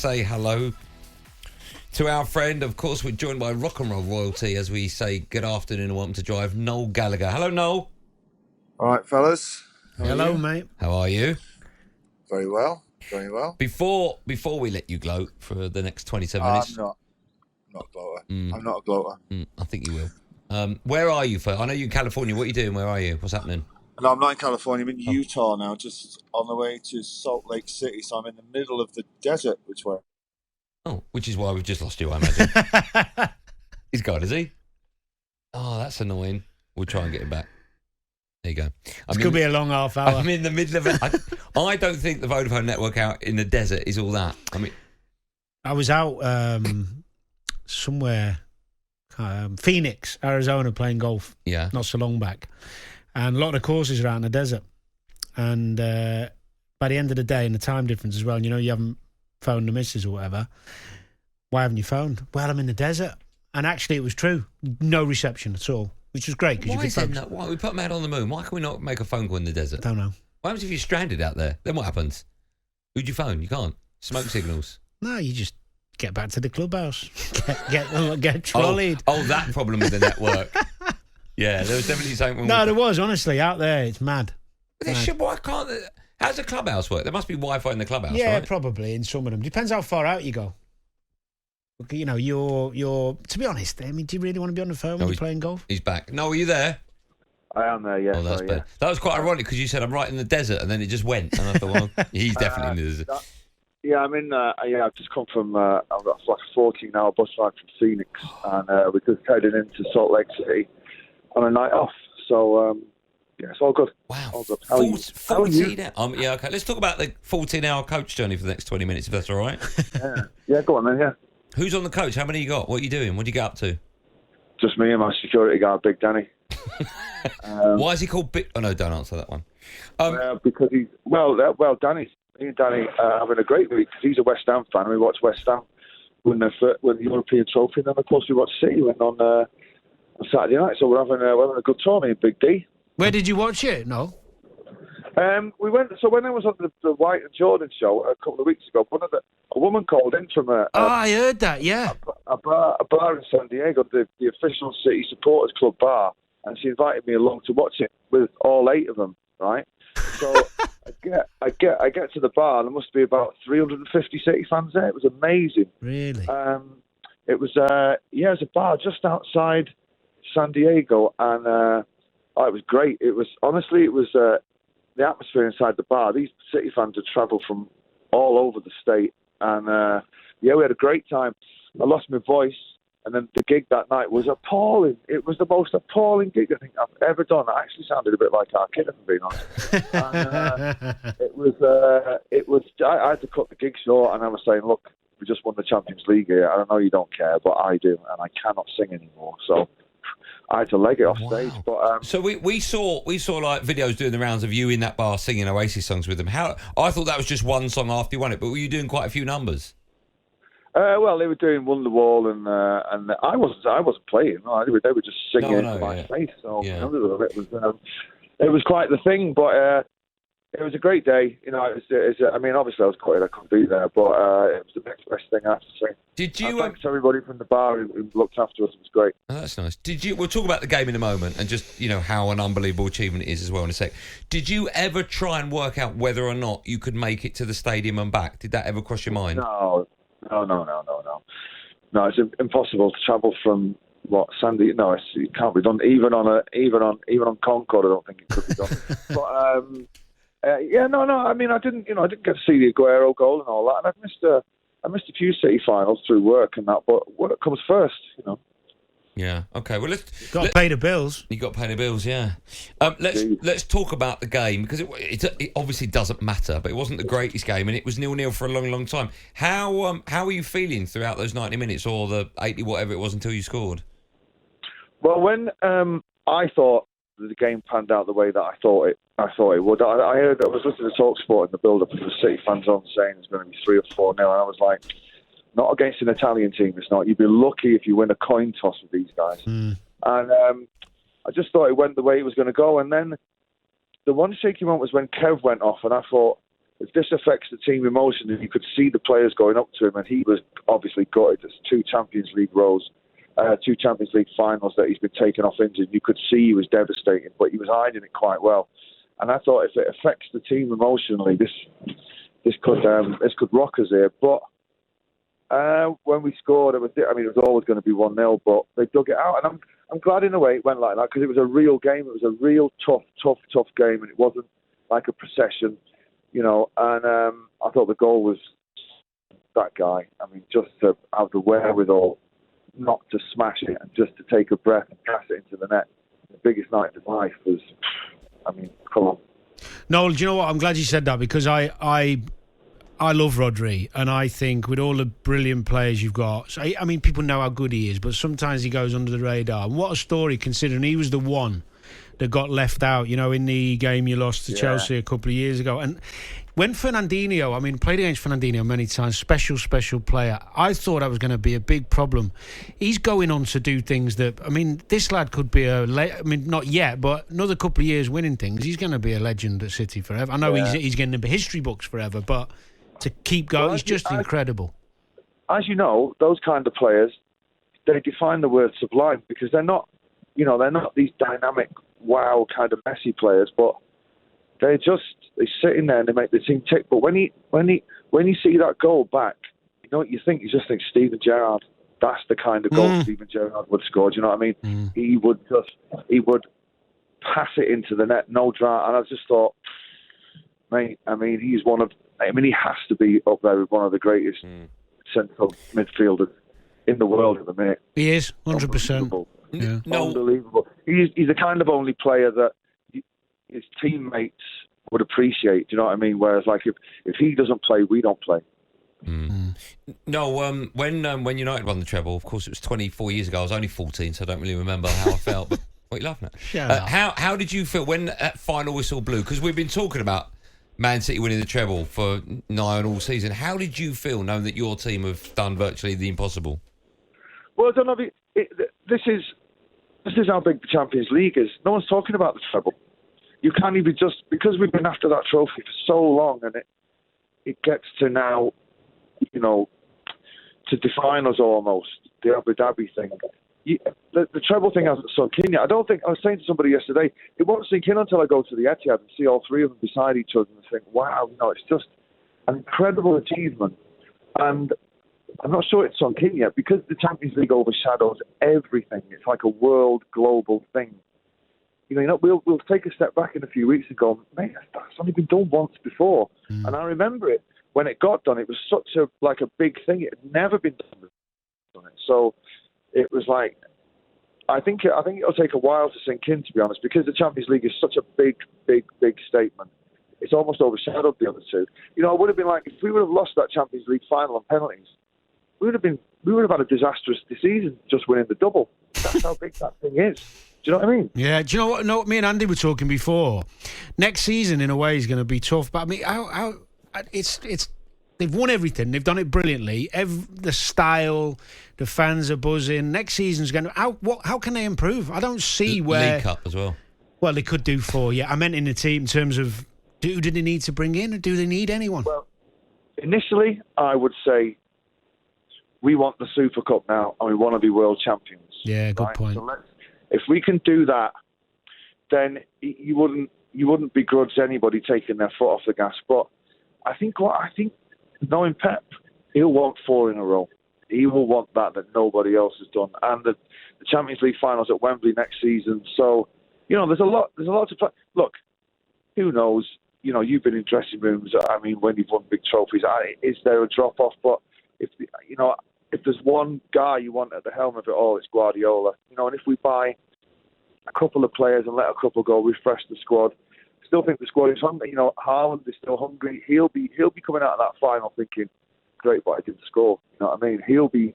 say hello to our friend. Of course, we're joined by rock and roll royalty as we say good afternoon and welcome to Drive, Noel Gallagher. Hello, Noel. All right, fellas. Hello, mate. How are you? Very well. Very well. Before we let you gloat for the next 27 minutes. I'm not a gloater. I'm not a gloater. I think you will. Where are you, I know you're in California. What are you doing? Where are you? What's happening? No, I'm not in California. I'm in Utah now, just on the way to Salt Lake City. So I'm in the middle of the desert. Which way? Oh, which is why we've just lost you, I imagine. He's gone, is he? Oh, that's annoying. We'll try and get him back. There you go. It could be a long half hour. I'm in the middle of it. I don't think the Vodafone network out in the desert is all that. I mean, I was out somewhere, Phoenix, Arizona, playing golf. Yeah. Not so long back. And a lot of courses are out in the desert. And by the end of the day, and the time difference as well, you haven't phoned the missus or whatever. Why haven't you phoned? Well, I'm in the desert. And actually, it was true. No reception at all, which was great. Why is it not? Why we put man on the moon? Why can we not make a phone call in the desert? I don't know. What happens if you're stranded out there? Then what happens? Who'd you phone? You can't. Smoke signals. No, you just get back to the clubhouse. Get trolleyed. Oh, that problem with the network. Yeah, there was definitely something. No, there was, honestly, out there. It's mad. Why can't they? How's the clubhouse work? There must be Wi-Fi in the clubhouse, yeah, right? probably in some of them. Depends how far out you go. You're. To be honest, I mean, do you really want to be on the phone when you're playing golf? He's back. No, are you there? I am there, yeah. Oh, that's bad. That was quite ironic because you said I'm right in the desert, and then it just went. And I thought, well, he's definitely in the desert. Yeah, I'm in. I've just come from. I've got like a 14-hour bus ride from Phoenix, and we're just heading into Salt Lake City on a night off. So yeah, it's all good. Wow, all good. 14 hours. Yeah, okay. Let's talk about the 14-hour coach journey for the next 20 minutes, if that's all right. Yeah, go on then. Yeah. Who's on the coach? How many you got? What are you doing? What do you get up to? Just me and my security guard, Big Danny. Why is he called Big? Oh no, don't answer that one. Because he's me and Danny having a great week because he's a West Ham fan and we watched West Ham win the European trophy, and then of course we watched City win on Saturday night. So we're having a good tournament, Big D. Where did you watch it? No. We went. So when I was on the White and Jordan show a couple of weeks ago, a woman called in from I heard that. Yeah. A bar in San Diego, the official City Supporters Club bar, and she invited me along to watch it with all 8 of them. Right. So I get to the bar, and there must be about 350 City fans there. It was amazing. Really. It was it was a bar just outside San Diego, and it was great. It was the atmosphere inside the bar. These City fans had travelled from all over the state, and we had a great time. I lost my voice, and then the gig that night was appalling. It was the most appalling gig I think I've ever done. I actually sounded a bit like our kid, if I'm being honest. And, it was. I had to cut the gig short, and I was saying, look, we just won the Champions League here. I know you don't care, but I do, and I cannot sing anymore. So I had to leg it off stage. But so we saw like videos doing the rounds of you in that bar singing Oasis songs with them. I thought that was just one song after you won it, but were you doing quite a few numbers? Well, they were doing Wonderwall, and I wasn't playing. No, they were just singing into my face. So it was quite the thing. But it was a great day. I mean, obviously I was quite. I couldn't be there, but it was the next best thing I have to say. Did you? Thanks to everybody from the bar who looked after us. It was great. Oh, that's nice. Did you? We'll talk about the game in a moment, and just how an unbelievable achievement it is as well in a sec. Did you ever try and work out whether or not you could make it to the stadium and back? Did that ever cross your mind? No. No, it's impossible to travel from Sandy. No, it can't be done. Even on Concorde, I don't think it could be done. But I mean, I didn't get to see the Aguero goal and all that, and I missed a few City finals through work and that. But work comes first, Yeah. Okay. Well, got to pay the bills. You got to pay the bills. Yeah. Let's talk about the game because it obviously doesn't matter, but it wasn't the greatest game, and it was 0-0 for a long, long time. How are you feeling throughout those 90 minutes or the 80 whatever it was until you scored? Well, when I thought the game panned out the way that I thought it would. I was listening to talkSPORT in the build-up, and the City fans on saying it's going to be 3 or 4-0, and I was like, not against an Italian team, it's not. You'd be lucky if you win a coin toss with these guys. And I just thought it went the way it was going to go. And then the one shaky moment was when Kev went off, and I thought, if this affects the team emotionally, you could see the players going up to him, and he was obviously gutted. There's 2 Champions League rows, 2 Champions League finals that he's been taken off injured. You could see he was devastated, but he was hiding it quite well. And I thought if it affects the team emotionally, this could rock us here. But when we scored, it was always going to be 1-0, but they dug it out, and I'm glad in a way it went like that, because it was a real game. It was a real tough game, and it wasn't like a procession. And I thought the goal was that guy. I mean, just to have the wherewithal not to smash it and just to take a breath and pass it into the net. The biggest night of his life was, come on. Noel, do you know what? I'm glad you said that, because I love Rodri, and I think with all the brilliant players you've got, people know how good he is, but sometimes he goes under the radar. And what a story, considering he was the one that got left out, in the game you lost to Chelsea a couple of years ago. And when Fernandinho, played against Fernandinho many times, special player, I thought that was going to be a big problem. He's going on to do things that, this lad could be not yet, but another couple of years winning things, he's going to be a legend at City forever. I know he's getting into history books forever, but to keep going, he's just incredible. As you know, those kind of players, they define the word sublime, because they're not these dynamic, wow kind of messy players, but they sit in there and they make the team tick. But when you see that goal back, you know what you think? You just think Steven Gerrard. That's the kind of goal Steven Gerrard would score. Do you know what I mean? He would pass it into the net, no drama. And I just thought, mate, he's he has to be up there with one of the greatest central midfielders in the world at the minute. He is, 100%. Yeah. Unbelievable. He's the kind of only player that his teammates would appreciate. Do you know what I mean? Whereas, if he doesn't play, we don't play. No, when United won the treble, of course, it was 24 years ago. I was only 14, so I don't really remember how I felt. But what are you laughing at? How did you feel when that final whistle blew? Because we've been talking about Man City winning the treble for nigh on all season. How did you feel knowing that your team have done virtually the impossible? Well, I don't know. This is how big the Champions League is. No one's talking about the treble. You can't even because we've been after that trophy for so long, and it gets to now, to define us almost, the Abu Dhabi thing. The treble thing hasn't sunk in yet. I was saying to somebody yesterday, it won't sink in until I go to the Etihad and see all 3 of them beside each other and think, wow, it's just an incredible achievement. And I'm not sure it's sunk in yet, because the Champions League overshadows everything. It's like a world, global thing. We'll take a step back in a few weeks and go, mate, that's only been done once before. And I remember it when it got done. It was such a big thing. It had never been done. So it was like, I think it'll take a while to sink in, to be honest, because the Champions League is such a big statement. It's almost overshadowed the other two. I would have been like, if we would have lost that Champions League final on penalties, we would have had a disastrous season just winning the double. That's how big that thing is. Do you know what I mean? Yeah. Do you know what? No, me and Andy were talking before. Next season, in a way, is going to be tough. But how it's they've won everything. They've done it brilliantly. The style, the fans are buzzing. Next season's going to how can they improve? I don't see where League Cup as well. Well, they could do 4. Yeah, I meant in the team in terms of who do they need to bring in, or do they need anyone? Well, initially, I would say we want the Super Cup now, and we want to be world champions. Yeah, good point. So if we can do that, then you wouldn't begrudge anybody taking their foot off the gas. But I think knowing Pep, he'll want 4 in a row. He will want that nobody else has done, and the Champions League finals at Wembley next season. So there's a lot to play. Look, who knows? You've been in dressing rooms. When you've won big trophies, is there a drop off? But if there's one guy you want at the helm of it all, it's Guardiola. And if we buy a couple of players and let a couple go, refresh the squad. Still think the squad is hungry. Haaland is still hungry. He'll be coming out of that final thinking, great, but I didn't score. You know what I mean? He'll be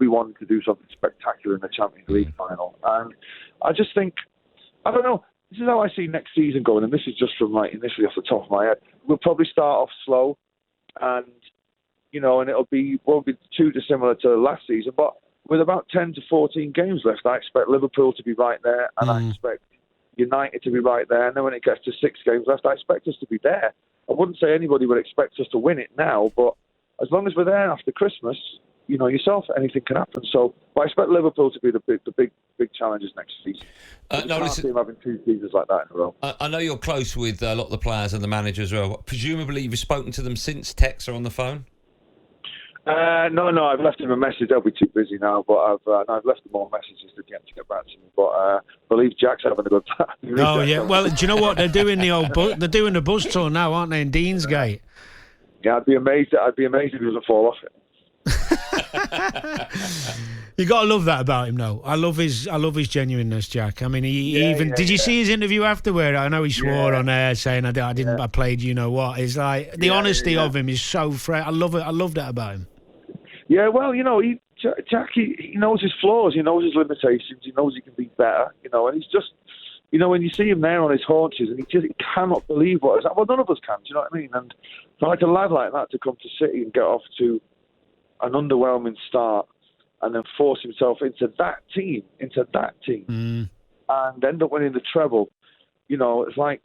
wanting to do something spectacular in the Champions League final. And I just think, I don't know. This is how I see next season going, and this is just from initially off the top of my head. We'll probably start off slow, and and won't be too dissimilar to last season. But with about 10 to 14 games left, I expect Liverpool to be right there, and I expect United to be right there. And then when it gets to 6 games left, I expect us to be there. I wouldn't say anybody would expect us to win it now, but as long as we're there after Christmas, you know yourself, anything can happen. So, but I expect Liverpool to be the big challenges next season. No, listen, see them having 2 seasons like that in a row. I know you're close with a lot of the players and the manager as well. Presumably, you've spoken to them since text or on the phone. No, I've left him a message. They'll be too busy now, but I've left them all messages to get back to me. But I believe Jack's having a good time. Oh yeah, well, do you know what they're doing? They're doing the bus tour now, aren't they? In Deansgate. Yeah, I'd be amazed if he doesn't fall off it. You got to love that about him, though. I love his genuineness, Jack. I mean, did you see his interview afterward? I know he swore on air saying I played you know what. It's like the honesty of him is so fresh. I love it. I love that about him. Yeah, well, you know, Jack, he knows his flaws, he knows his limitations, he knows he can be better, you know, and he's just, you know, when you see him there on his haunches, and he cannot believe what is that. Well, none of us can, do you know what I mean? And for like a lad like that to come to City and get off to an underwhelming start and then force himself into that team, and end up winning the treble, you know, it's like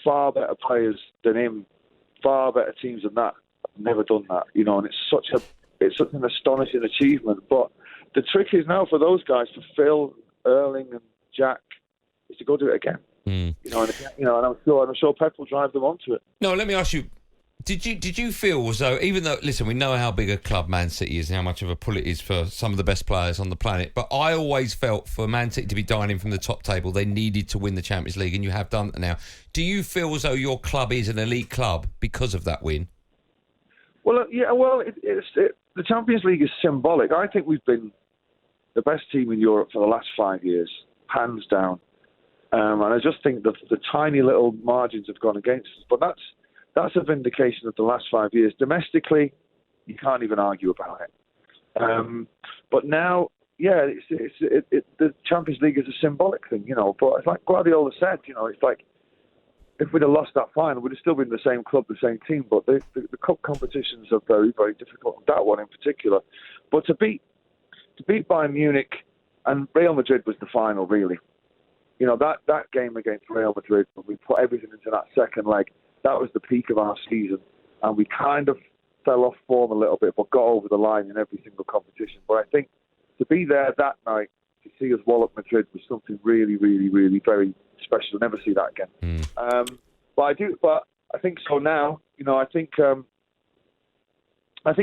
far better players than him, far better teams than that have never done that, you know, and it's such an astonishing achievement. But the trick is now for those guys, for Phil, Erling, and Jack, is to go do it again. You know, and I'm sure Pep will drive them onto it. No, let me ask you: Did you feel as though, even though, listen, we know how big a club Man City is and how much of a pull it is for some of the best players on the planet, but I always felt for Man City to be dining from the top table, they needed to win the Champions League, and you have done that now. Do you feel as though your club is an elite club because of that win? Well, yeah. Well, the Champions League is symbolic. I think we've been the best team in Europe for the last 5 years, hands down. And I just think that the tiny little margins have gone against us. But that's a vindication of the last 5 years. Domestically, you can't even argue about it. But now, yeah, the Champions League is a symbolic thing, you know. But it's like Guardiola said, you know, it's like, if we'd have lost that final, we'd have still been the same club, the same team. But the cup competitions are very, very difficult. That one in particular. But to beat Bayern Munich, and Real Madrid was the final, really. You know, that game against Real Madrid, when we put everything into that second leg, that was the peak of our season. And we kind of fell off form a little bit, but got over the line in every single competition. But I think to be there that night, to see us wallop Madrid was something really, really, really very special. You'll never see that again. But I think so now. You know, I think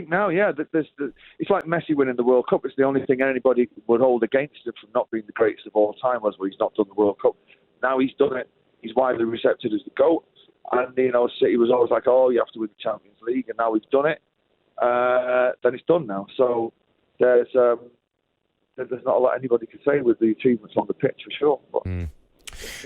now, yeah, it's like Messi winning the World Cup. It's the only thing anybody would hold against him from not being the greatest of all time was where he's not done the World Cup. Now he's done it. He's widely accepted as the GOAT. And, you know, City was always like, oh, you have to win the Champions League. And now he's done it. Then it's done now. So there's not a lot anybody can say with the achievements on the pitch, for sure. But, you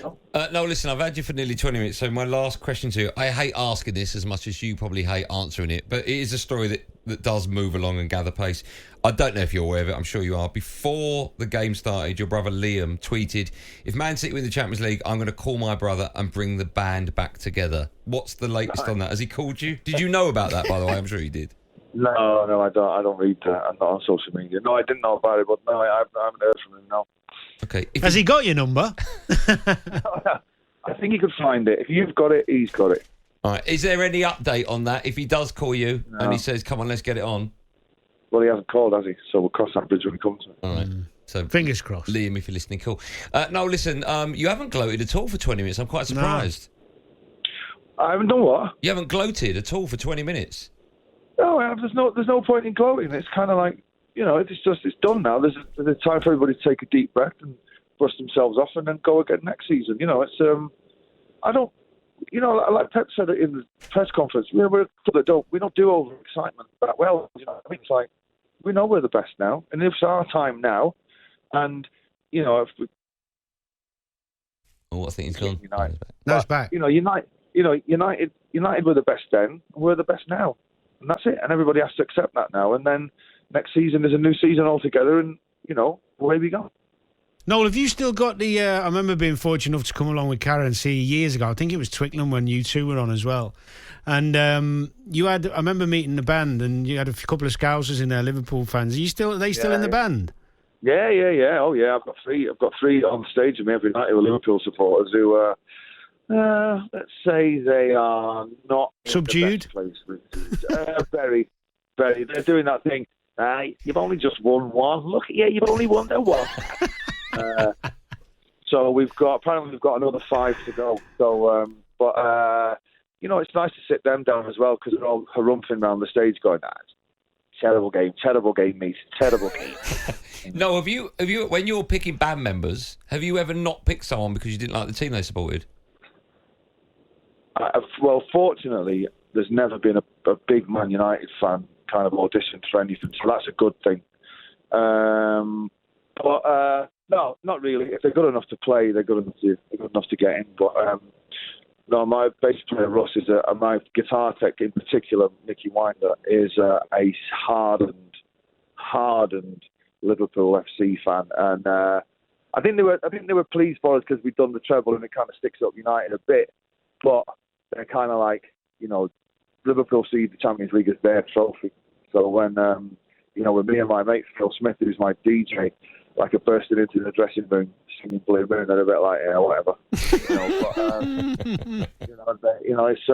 know. No, listen, I've had you for nearly 20 minutes, so my last question to you, I hate asking this as much as you probably hate answering it, but it is a story that does move along and gather pace. I don't know if you're aware of it, I'm sure you are. Before the game started, your brother Liam tweeted, if Man City win the Champions League, I'm going to call my brother and bring the band back together. What's the latest on that? Has he called you? Did you know about that, by the way? I'm sure you did. No, I don't read that. I'm not on social media. No, I didn't know about it, but no, I haven't heard from him, no. Okay. Has he got your number? I think he could find it. If you've got it, he's got it. All right. Is there any update on that? If he does call you and he says, come on, let's get it on. Well, he hasn't called, has he? So we'll cross that bridge when we come to it. All right. So fingers crossed. Liam, if you're listening, cool. No, listen, you haven't gloated at all for 20 minutes. I'm quite surprised. No. I haven't done what? You haven't gloated at all for 20 minutes. No, there's no point in gloating. It's kind of like, you know, it's done now. There's a time for everybody to take a deep breath and brush themselves off and then go again next season. You know, it's I don't, you know, like Pep said in the press conference, we're a club we don't do over excitement that well. You know, I mean, it's like we know we're the best now, and if it's our time now, and you know, if we, I think he's gone. United. No, it's back. You know, United were the best then, and we're the best now. And that's it. And everybody has to accept that now. And then next season is a new season altogether. And, you know, away we go. Noel, have you still got the... I remember being fortunate enough to come along with Karen and see years ago. I think it was Twickenham when you two were on as well. And you had... I remember meeting the band and you had a couple of Scousers in there, Liverpool fans. Are they still in the band? Yeah. Oh, yeah. I've got three on stage with me every night who are Liverpool supporters who Let's say they are not subdued. In the best place. Very, very. They're doing that thing. You've only just won one. Look at you. You've only won one. So we've got another 5 to go. So, it's nice to sit them down as well because they're all harumphing around the stage going, terrible game, mate, terrible game. No, have you, when you're picking band members, have you ever not picked someone because you didn't like the team they supported? Well, fortunately, there's never been a big Man United fan kind of audition for anything, so that's a good thing. But no, not really. If they're good enough to play, they're good enough to get in. But no, my bass player Russ is my guitar tech in particular, Mickey Winder, is a hardened Liverpool FC fan, and I think they were pleased for us because we'd done the treble and it kind of sticks up United a bit. But they're kind of like, Liverpool see the Champions League as their trophy. So when when me and my mate Phil Smith, who's my DJ, like, are bursting into the dressing room singing Blue Moon, they're a bit like, yeah, whatever. It's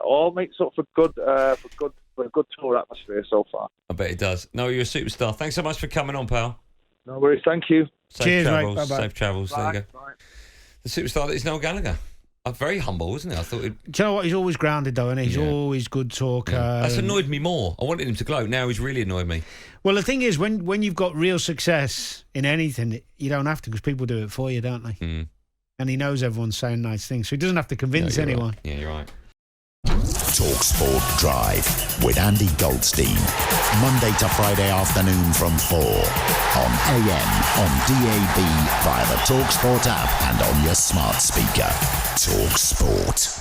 all makes up for a good tour atmosphere so far. I bet it does. No, you're a superstar. Thanks so much for coming on, pal. No worries. Thank you. Safe travels. Mate. Bye-bye. Safe travels. Bye. There you go. Bye. The superstar that is Noel Gallagher. Very humble, isn't he? I thought. Do you know what? He's always grounded, though, and he's always good talker. Yeah. That's annoyed me more. I wanted him to gloat. Now he's really annoyed me. Well, the thing is, when you've got real success in anything, you don't have to, because people do it for you, don't they? Mm. And he knows everyone's saying nice things, so he doesn't have to convince anyone. Right. Yeah, you're right. talkSPORT Drive with Andy Goldstein. Monday to Friday afternoon from 4 on AM, on DAB, via the talkSPORT app and on your smart speaker. talkSPORT.